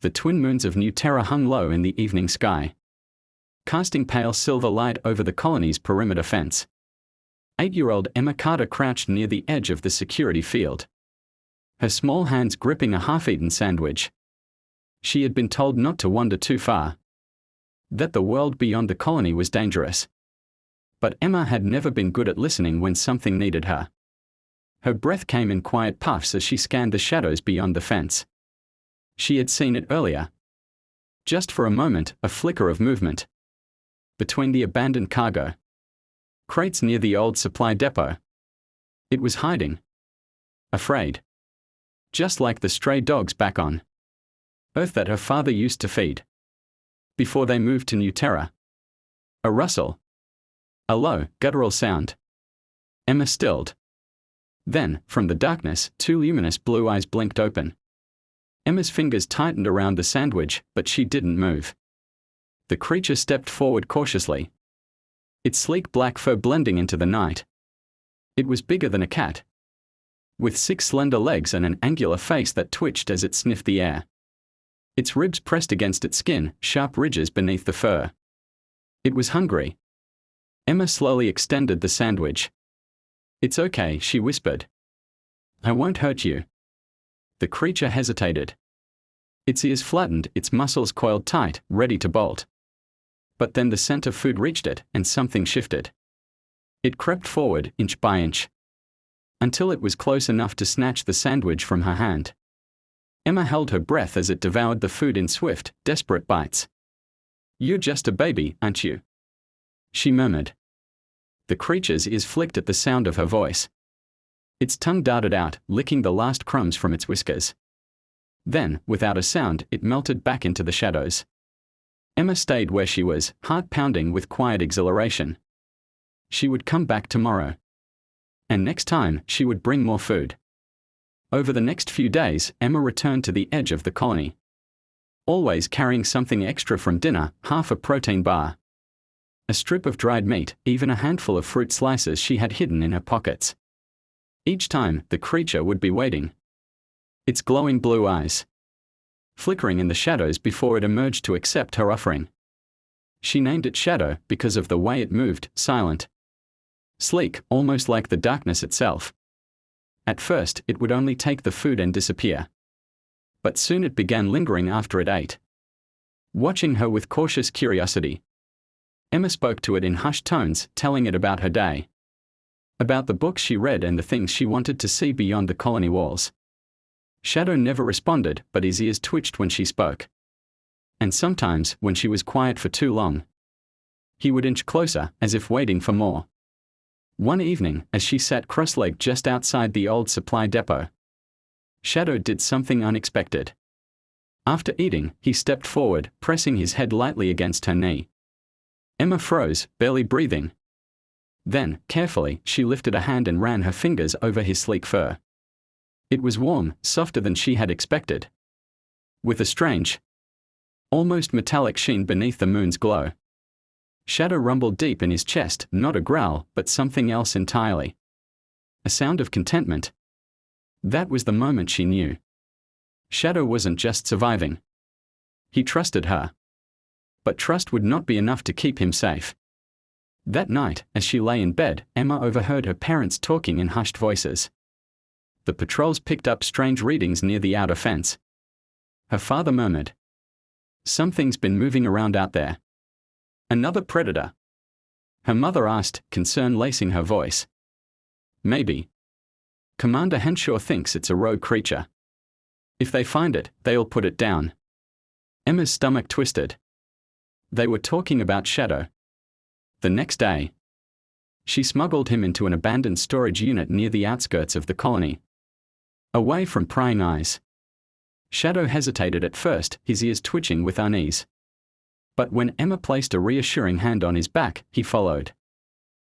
The twin moons of New Terra hung low in the evening sky, casting pale silver light over the colony's perimeter fence. 8-year-old Emma Carter crouched near the edge of the security field, her small hands gripping a half-eaten sandwich. She had been told not to wander too far, that the world beyond the colony was dangerous. But Emma had never been good at listening when something needed her. Her breath came in quiet puffs as she scanned the shadows beyond the fence. She had seen it earlier. Just for a moment, a flicker of movement. Between the abandoned cargo crates near the old supply depot. It was hiding. Afraid. Just like the stray dogs back on Earth that her father used to feed before they moved to New Terra. A rustle. A low, guttural sound. Emma stilled. Then, from the darkness, 2 luminous blue eyes blinked open. Emma's fingers tightened around the sandwich, but she didn't move. The creature stepped forward cautiously, its sleek black fur blending into the night. It was bigger than a cat, with 6 slender legs and an angular face that twitched as it sniffed the air. Its ribs pressed against its skin, sharp ridges beneath the fur. It was hungry. Emma slowly extended the sandwich. "It's okay," she whispered. "I won't hurt you." The creature hesitated. Its ears flattened, its muscles coiled tight, ready to bolt. But then the scent of food reached it, and something shifted. It crept forward, inch by inch, until it was close enough to snatch the sandwich from her hand. Emma held her breath as it devoured the food in swift, desperate bites. "You're just a baby, aren't you?" she murmured. The creature's ears flicked at the sound of her voice. Its tongue darted out, licking the last crumbs from its whiskers. Then, without a sound, it melted back into the shadows. Emma stayed where she was, heart pounding with quiet exhilaration. She would come back tomorrow. And next time, she would bring more food. Over the next few days, Emma returned to the edge of the colony, always carrying something extra from dinner, half a protein bar, a strip of dried meat, even a handful of fruit slices she had hidden in her pockets. Each time, the creature would be waiting, its glowing blue eyes flickering in the shadows before it emerged to accept her offering. She named it Shadow because of the way it moved, silent, sleek, almost like the darkness itself. At first, it would only take the food and disappear. But soon it began lingering after it ate, watching her with cautious curiosity. Emma spoke to it in hushed tones, telling it about her day, about the books she read and the things she wanted to see beyond the colony walls. Shadow never responded, but his ears twitched when she spoke. And sometimes, when she was quiet for too long, he would inch closer, as if waiting for more. One evening, as she sat cross-legged just outside the old supply depot, Shadow did something unexpected. After eating, he stepped forward, pressing his head lightly against her knee. Emma froze, barely breathing. Then, carefully, she lifted a hand and ran her fingers over his sleek fur. It was warm, softer than she had expected, with a strange, almost metallic sheen beneath the moon's glow. Shadow rumbled deep in his chest, not a growl, but something else entirely. A sound of contentment. That was the moment she knew. Shadow wasn't just surviving. He trusted her. But trust would not be enough to keep him safe. That night, as she lay in bed, Emma overheard her parents talking in hushed voices. The patrols picked up strange readings near the outer fence. Her father murmured, "Something's been moving around out there. Another predator." Her mother asked, concern lacing her voice. "Maybe. Commander Henshaw thinks it's a rogue creature. If they find it, they'll put it down." Emma's stomach twisted. They were talking about Shadow. The next day, she smuggled him into an abandoned storage unit near the outskirts of the colony, away from prying eyes. Shadow hesitated at first, his ears twitching with unease. But when Emma placed a reassuring hand on his back, he followed.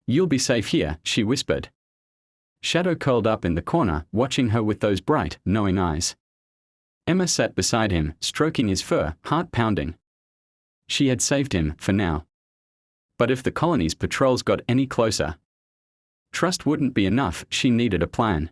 "You'll be safe here," she whispered. Shadow curled up in the corner, watching her with those bright, knowing eyes. Emma sat beside him, stroking his fur, heart pounding. She had saved him, for now. But if the colony's patrols got any closer, trust wouldn't be enough, she needed a plan.